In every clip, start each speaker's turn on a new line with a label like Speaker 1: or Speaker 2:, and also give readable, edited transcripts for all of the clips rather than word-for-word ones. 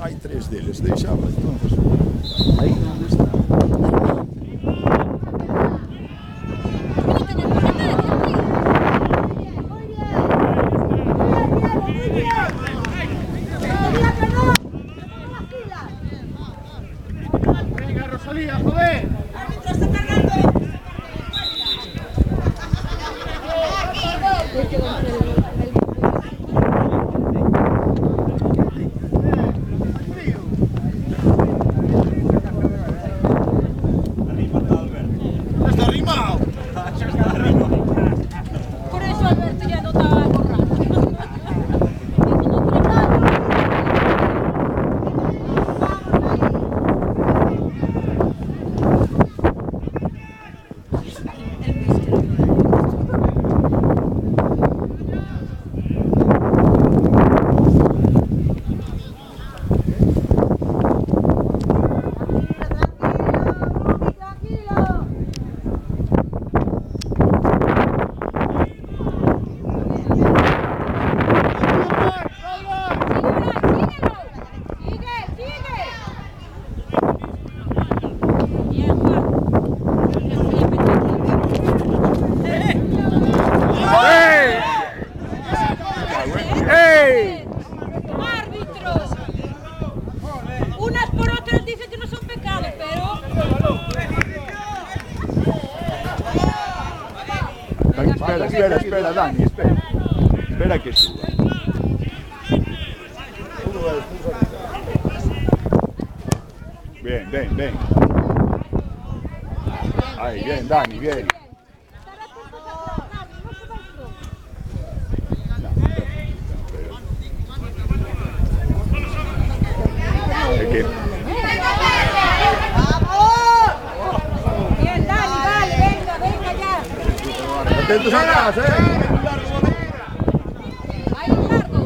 Speaker 1: hai tres deles, deixaba entonces. Aí onde está.
Speaker 2: Venga, Rosalía, joder.
Speaker 3: ¡Árbitro, está cargando!
Speaker 2: Está arrimado.
Speaker 3: Por eso Alberto ya no estaba borracho. Árbitros, unas por otras dicen que no son pecados, pero
Speaker 1: Espera, Dani, espera. Espera que suba. Ven. Ahí, bien, Dani, bien.
Speaker 3: bien, Dani, vale, venga ya.
Speaker 1: Atentos atrás,
Speaker 3: Hay un largo.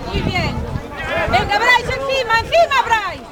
Speaker 3: Muy bien. Venga, Bryce, encima, Bryce.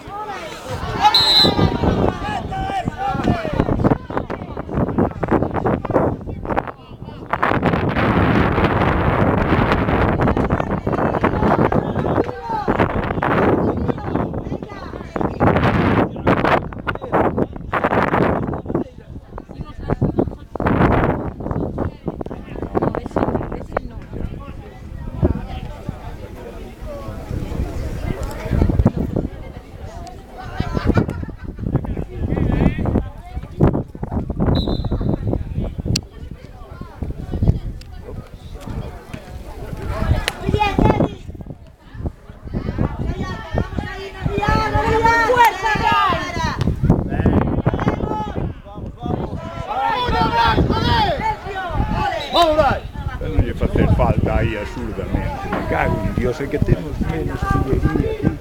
Speaker 1: Non lle facer falta aí absurdamente. Me cago en Dios, é que temos menos figuería aquí.